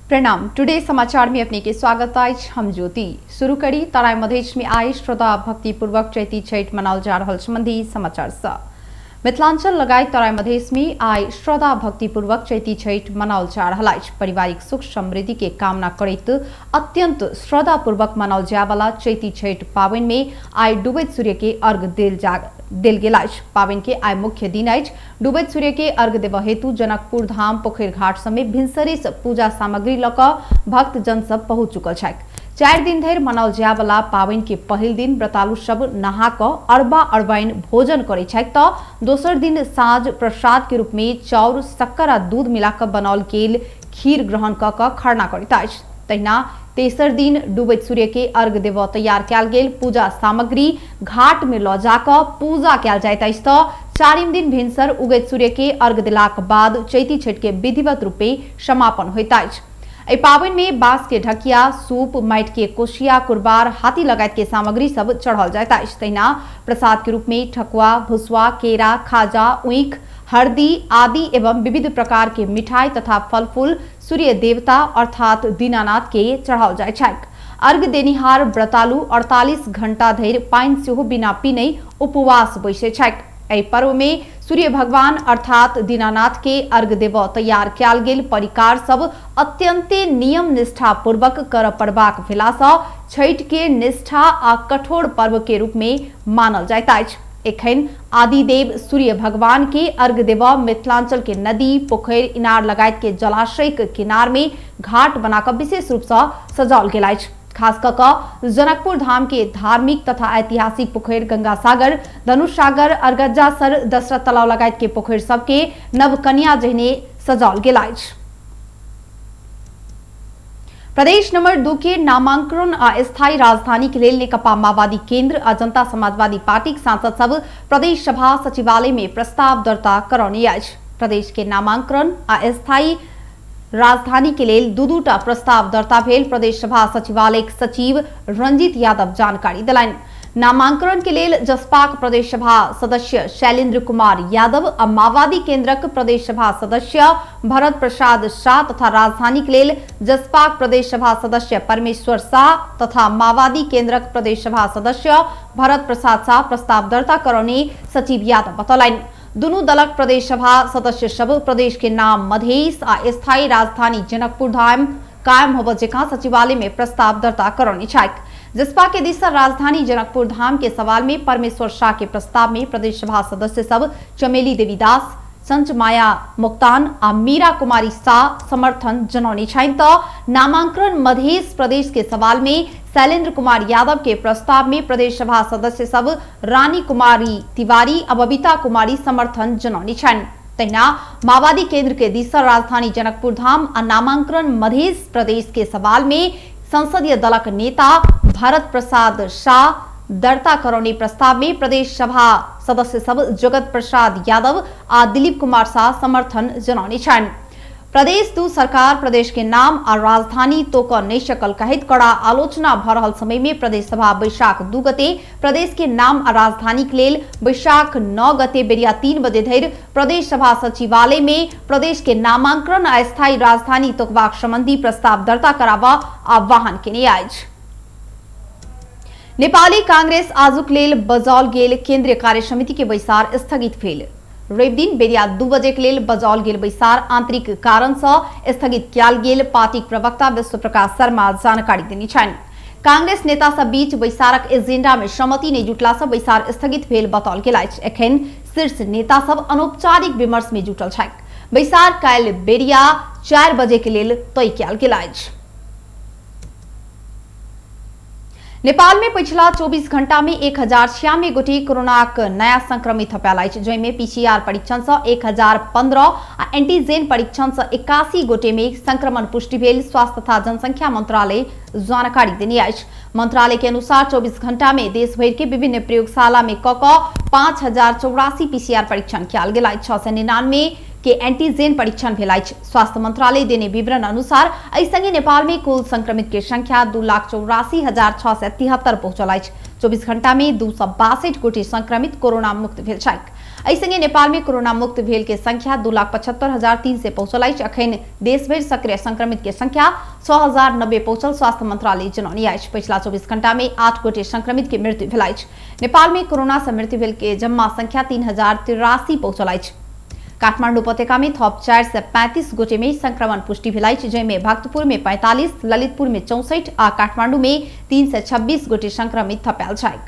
प्रणाम। टुडे समाचार में अपने के स्वागत आज हम ज्योति। शुरू करी तराई मधेश में आए श्रद्धा भक्ति पूर्वक चैती छठ मनाल जा रहल संबंधी समाचार सा। मिथिलांचल लगायत तराई मधेश में आए श्रद्धा भक्ति पूर्वक चैती छठ मनाल जा रहल अछि। पारिवारिक सुख समृद्धि के कामना करैत अत्यंत श्रद्धा पूर्वक मनाल जाय वाला चैती छठ पावन में आइ डूबैत सूर्य के अर्घ देल गेल अछि। पावन के आइ मुख्य दिन अछि। डूबैत सूर्य के अर्घ देव हेतु जनकपुर धाम पोखरि घाट समेत भिनसरे पूजा सामग्री ल क भक्त जन सब पहुंच चुकल छथि। 4 दिन धरि मनाओल जाय वाला पावन के पहिल दिन व्रतालु सब नहा क अरबा अरबाइन भोजन करे छथि त दोसर दिन साँझ प्रसाद के रूप में चाउर शक्कर आ दूध मिला क बनाओल गेल खीर ग्रहण क क खरना करैत अछि। तहिना तेसर दिन डूबैत सूर्य के अर्घ देव तैयार कयल गेल पूजा सामग्री घाट में ल जा क पूजा कयल जाइत अछि त चारिम दिन भिनसर उगैत सूर्य के अर्घ देलाक बाद चैती छठ के विधिवत रूपे समापन होइत अछि। एहि पावन में बांस के ढकिया, सूप, माटि के कोशिया, कुरबार, हाथी लगायत के सामग्री सब चढ़ल जाइत अछि। तहिना प्रसाद के रूप में ठकुआ, भुसवा, केरा, खाजा, ऊख, हरदी आदि एवं विविध प्रकार के मिठाई तथा फल फूल सूर्य देवता अर्थात दीनानाथ के चढ़ाओल जाय छैक। अर्घ देनिहार व्रतालु 48 घंटा धरि पानि सेहो बिना पीने उपवास बैसे छैक। एहि पर्व में सूर्य भगवान अर्थात दीनानाथ के अर्घ देव तैयार कयल गेल परिकार सब अत्यंते नियम निष्ठा पूर्वक कर पड़बाक भेला सँ छठ के निष्ठा आ कठोर पर्व के रूप में मानल जाइत अछि। एखन आदिदेव सूर्य भगवान के अर्घ देव मिथिलांचल के नदी, पोखरि, इनार लगायत के जलाशय के किनार में घाट बनाकर विशेष रूप से सजाओल गेल अछि। खास क जनकपुर धाम के धार्मिक तथा ऐतिहासिक पोखरि गंगा सागर, धनुष सागर, अरगज्जा सर, दशरथ तालाब लगायत के पोखरि सबके नवकन्या जहिने सजाओल गेल अछि। प्रदेश नंबर 2 के नामांकन अस्थायी राजधानी के लिए नेकपा माओवादी केंद्र आ जनता समाजवादी पार्टी के सांसद सब प्रदेश सभा सचिवालय में प्रस्ताव दर्ता करौने अछि। प्रदेश के नामांकन अस्थायी राजधानी के लिए दूटा प्रस्ताव दर्ता भेल प्रदेश सभा सचिवालय के सचिव रंजीत यादव जानकारी दिलनि। नामांकन के लिए जसपाक प्रदेश सभा सदस्य शैलेंद्र कुमार यादव और माओवादी केंद्रक प्रदेश सभा सदस्य भरत प्रसाद शाह तथा राजधानी के लिए जसपाक प्रदेश सभा सदस्य परमेश्वर शाह तथा माओवादी केंद्रक प्रदेश सभा सदस्य भरत प्रसाद शाह प्रस्ताव दर्ता करौने सचिव यादव बतौलनि। दोनों दलक प्रदेश सभा सदस्य सब प्रदेश के नाम मधेश आ स्थायी राजधानी जनकपुर धाम कायम होबे जेका सचिवालय में प्रस्ताव दर्ता करौने छैक। जसपा के दिशा राजधानी जनकपुर धाम के सवाल में परमेश्वर शाह के प्रस्ताव में प्रदेश सभा सदस्य सब चमेली देवीदास, संच माया मुक्तान आ मीरा कुमारी शाह समर्थन जनौने छैन त नामांकन मधेश प्रदेश के सवाल में शैलेंद्र कुमार यादव के प्रस्ताव में प्रदेश सभा सदस्य सब रानी कुमारी तिवारी और बबीता कुमारी समर्थन जनौने छैन। तहिना माओवादी केंद्र के दिशा राजधानी जनकपुर धाम और नामांकन मधेश प्रदेश के सवाल में संसदीय दलक नेता भरत प्रसाद शाह दर्ता करौने प्रस्ताव में प्रदेश सभा सदस्य सब जगत प्रसाद यादव आ दिलीप कुमार शाह समर्थन जनौने छैन। प्रदेश 2 सरकार प्रदेश के नाम और राजधानी तोक नहीं सकल कहित कड़ा आलोचना भ रहल समय में प्रदेश सभा बैशाख 2 गते प्रदेश के नाम और राजधानी के लेल बैशाख 9 गते बेरिया 3 बजे धरि प्रदेश सभा सचिवालय में प्रदेश के नामांकन अस्थायी राजधानी तोकबाक संबंधी प्रस्ताव दर्ता करावा आह्वान केने अछि। नेपाली कांग्रेस आजुक लेल बजाओल गेल केंद्रीय कार्य समिति के बैसार स्थगित भेल। रवि दिन बेरिया 2 बजे के लेल बजाओल गेल बैसार आंतरिक कारण से स्थगित कयल गेल पार्टी प्रवक्ता विश्व प्रकाश शर्मा जानकारी देने छन्। कांग्रेस नेता सब बीच बैसारक एजेंडा में सहमति नहीं जुटला से बैसार स्थगित भेल बताओल गेल अछि। एखन शीर्ष नेता सब अनौपचारिक विमर्श में जुटल छथि। बैसार काल्हि बेरिया 4 बजे के लेल तय कयल गेल अछि। नेपाल में पिछला 24 घंटा में 1096 गोटे कोरोना नया संक्रमित पायल अछि, जइमे पीसीआर परीक्षण से 1015 आ एंटीजेन परीक्षण से 81 गोटे में संक्रमण पुष्टि भेल स्वास्थ्य तथा जनसंख्या मंत्रालय जानकारी देने अछि। मंत्रालय के अनुसार 24 घंटा में देश भर के विभिन्न प्रयोगशाला में 5084 पीसीआर परीक्षण कयल गेल अछि। 699 के एंटीजेन परीक्षण भेल अछि। स्वास्थ्य मंत्रालय देने विवरण अनुसार एहि संगे नेपाल में कुल संक्रमित के संख्या 2,84,673 पहुंचल अछि। 24 घंटा में 262 गोटे संक्रमित कोरोना मुक्त भेल छथि। ऐसंगे नेपाल में कोरोना मुक्त भेल के संख्या 2,75,300 से पहुंचल अछि। अखन देश भर सक्रिय संक्रमित के संख्या 6,090 पहुंचल स्वास्थ्य मंत्रालय जनौनी अछि। पिछला 24 घंटा में 8 गोटे संक्रमित के मृत्यु भेल अछि। नेपाल में कोरोना से मृत्यु भेल के जम्मा संख्या 3,083 पहुंचल अछि। काठमाडौँ उपत्यका में थप 435 गोटे में संक्रमण पुष्टि भेल अछि, जैमे भक्तपुर में 45, ललितपुर में 64 आ काठमाडौँ में 326 गोटे संक्रमित थपायल छैक।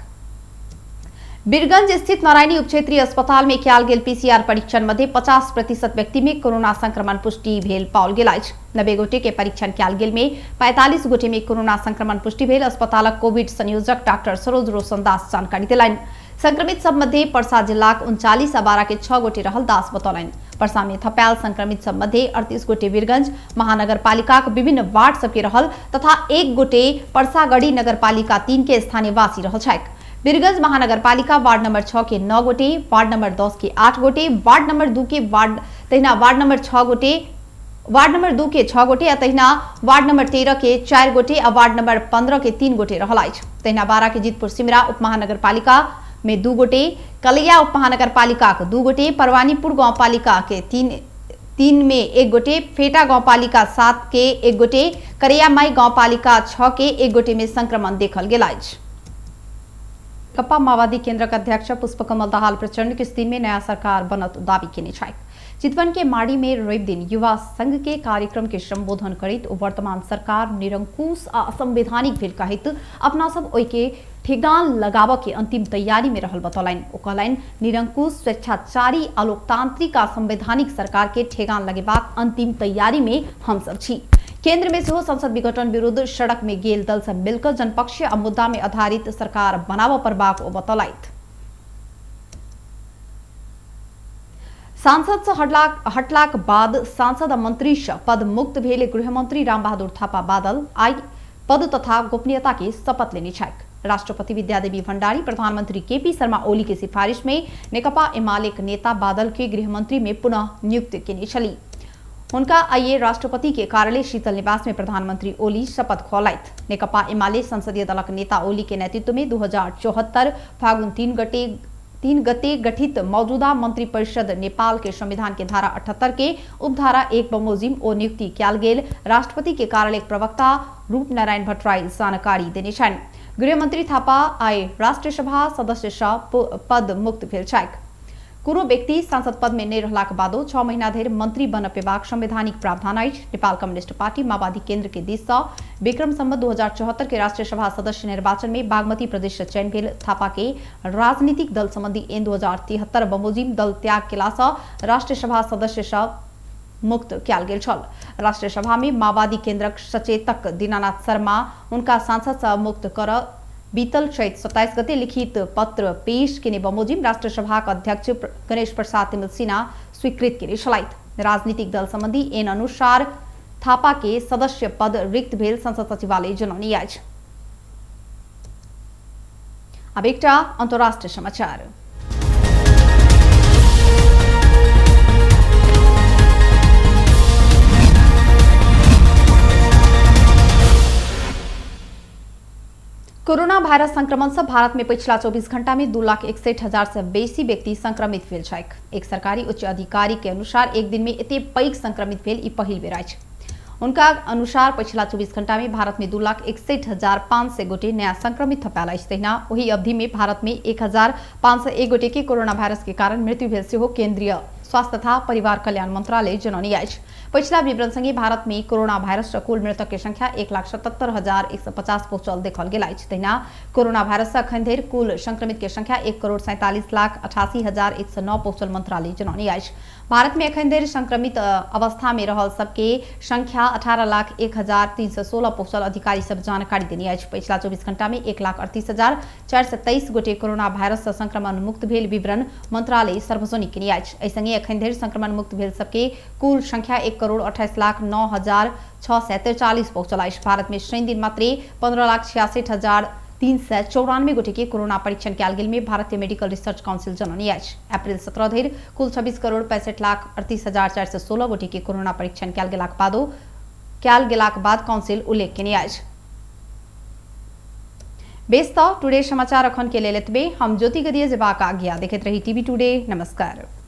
वीरगंज स्थित नारायणी उपक्षेत्रीय अस्पताल में कयल गेल पीसीआर परीक्षण मध्ये 50% व्यक्ति में कोरोना संक्रमण पुष्टि भेल पाओल गेल अछि। 90 गोटे के परीक्षण कयल गेल में 45 गोटे में कोरोना संक्रमण पुष्टि भेल। अस्पतालक कोविड संयोजक डॉक्टर सरोज रोशन दास जानकारी देलनि। संक्रमित सब मध्ये पर्सा जिल्लाक 39 आ 12 के 6 गोटे रहल दास बतौलनि। पर्सा में थपायल संक्रमित सब मध्ये 38 गोटे वीरगंज महानगरपालिकाक विभिन्न वार्ड सबके रहल तथा 1 गोटे पर्सागढ़ी नगरपालिका 3 के स्थानीय वासी रहल छैक। वीरगंज महानगरपालिका वार्ड नंबर 6 के 9 गोटे, वार्ड नंबर 10 के 8 गोटे, वार्ड नंबर 2 के वार्ड नंबर 6 गोटे, वार्ड नंबर 2 के 6 गोटे, तहिना वार्ड नंबर 13 के 4 गोटे आ वार्ड नंबर 15 के 3 गोटे रहल अछि। तहिना 12 के जीतपुर सिमरा उप महानगरपालिका में 2 गोटे, कलैया उप महानगरपालिका के 2 गोटे, परवानीपुर गांवपालिका के 3 में 1 गोटे, फेटा गांवपालिका 7 के 1 गोटे, करैयामाई गांवपालिका 6 के 1 गोटे में संक्रमण देखल गेल अछि। कप्पा माओवादी केंद्रक अध्यक्ष पुष्पकमल दाहाल प्रचंड किस दिन में नया सरकार बनत दावी केने छैक। चितवन के माड़ी में रवि दिन युवा संघ के कार्यक्रम के संबोधन करैत वर्तमान सरकार निरंकुश आ असंवैधानिक भेल कहैत अपना सब ओइ के ठेगान लगाव के अंतिम तैयारी में रहल बतौलनि। ओ कहलनि निरंकुश स्वेच्छाचारी आ लोकतांत्रिक आ संवैधानिक सरकार के ठेगान लगेबाक अंतिम तैयारी में हम सब छी। केंद्र में सेहो संसद विघटन विरुद्ध सड़क में गेल दल से मिलकर जनपक्षीय आ मुद्दा में आधारित सरकार बनाव परबाक ओ बतौलथि। सांसद से हटलाक बाद सांसद आ मंत्री से पद मुक्त भेल गृहमंत्री रामबहादुर थापा बादल आई पद तथा गोपनीयता की शपथ लेने छैक। राष्ट्रपति विद्यादेवी भण्डारी प्रधानमंत्री केपी शर्मा ओली के सिफारिश में नेकपा एमालेक नेता बादल के गृहमंत्री में पुनः नियुक्त केने छली। उनका आइए राष्ट्रपति के कार्यालय शीतल निवास में प्रधानमंत्री ओली शपथ खौलथि। नेकपा एमाले संसदीय दलक नेता ओली के नेतृत्व में 2074 फागुन 3 गते गठित मौजूदा मंत्री परिषद नेपाल के संविधान के धारा 78 के उपधारा 1 बमोजिम ओ नियुक्ति कयल गेल राष्ट्रपति के कार्यालय प्रवक्ता रूप नारायण भट्टराई जानकारी देने छन्। गृहमंत्री थापा आई राष्ट्रीय सभा सदस्य सँ पद मुक्त भेल छैक। कोनो व्यक्ति सांसद पद में नहीं रहलाक बादो 6 महीना धरि मंत्री बन पेबाक संवैधानिक प्रावधान अछि। नेपाल कम्युनिस्ट पार्टी माओवादी केंद्र के दिस सँ विक्रम संवत 2074 के राष्ट्रीय सभा सदस्य निर्वाचन में बागमती प्रदेश से चयन भेल थापा के राजनीतिक दल संबंधी एन 2073 बमोजिम दल त्याग केला सँ राष्ट्रीय सभा सदस्य सँ मुक्त कयल गेल छल। राष्ट्रीय सभा में माओवादी केंद्रक सचेतक दीनानाथ शर्मा उनका सांसद सँ मुक्त कर बीतल चैत 27 गते लिखित पत्र पेश केने बमोजिम राष्ट्रीय सभा अध्यक्ष गणेश प्रसाद तिमिल सिन्हा स्वीकृत केने छलथि। राजनीतिक दल संबंधी एन अनुसार थापा के सदस्य पद रिक्त भेल संसद सचिवालय जनौनी अछि। अब एकटा अंतर्राष्ट्रीय समाचार। कोरोना वायरस संक्रमण से भारत में पिछला 24 घंटा में 2,61,000 से बेसी व्यक्ति संक्रमित भेल छैक। एक सरकारी उच्च अधिकारी के अनुसार एक दिन में एते पैघ संक्रमित भेल ई पहिल बेर अछि। उनका अनुसार पिछला 24 घंटा में भारत में 2,61,500 गोटे नया संक्रमित थपायल अछि। तहिना ओही अवधि में भारत में 1,501 गोटे के कोरोना वायरस के कारण मृत्यु भेल सेहो केंद्रीय स्वास्थ्य तथा परिवार कल्याण मंत्रालय जनौनी अछि। पिछला विवरण संगे भारत में कोरोना वायरस कुल मृतक के संख्या 1,77,150 पहुंचल देखल गेल अछि। तहिना कोरोना वायरस से अखन धरि कुल संक्रमित के संख्या 1,47,88,109 पहुंचल मंत्रालय जनौनी अछि। भारत में अखन धरि संक्रमित अवस्था में रहल सबके संख्या 18,01,316 पहुंचल अधिकारी सब जानकारी देने अछि। पिछला 24 घंटा में 1,38,423 गोटे कोरोना वायरस से संक्रमण मुक्त भेल विवरण मंत्रालय सार्वजनिक केने अछि। एहि संगे अखन धरि संक्रमण मुक्त भेल सबके कुल संख्या 1,28,09,643 पहुंचल अछि। भारत में शनि दिन मात्र 15,66,394 गोटे के कोरोना परीक्षण कयल गेल में भारतीय मेडिकल रिसर्च काउंसिल जनौनी अछि। अप्रैल 17 धरि कुल 26,65,38,416 गोटे के कोरोना परीक्षण कयल गेलाक बाद काउंसिल उल्लेख केने अछि। बेस्ता टुडे समाचार अखन के लेल एतबे। हम ज्योति गदिये जेबाक आज्ञा। देखैत रही टीवी टुडे। नमस्कार।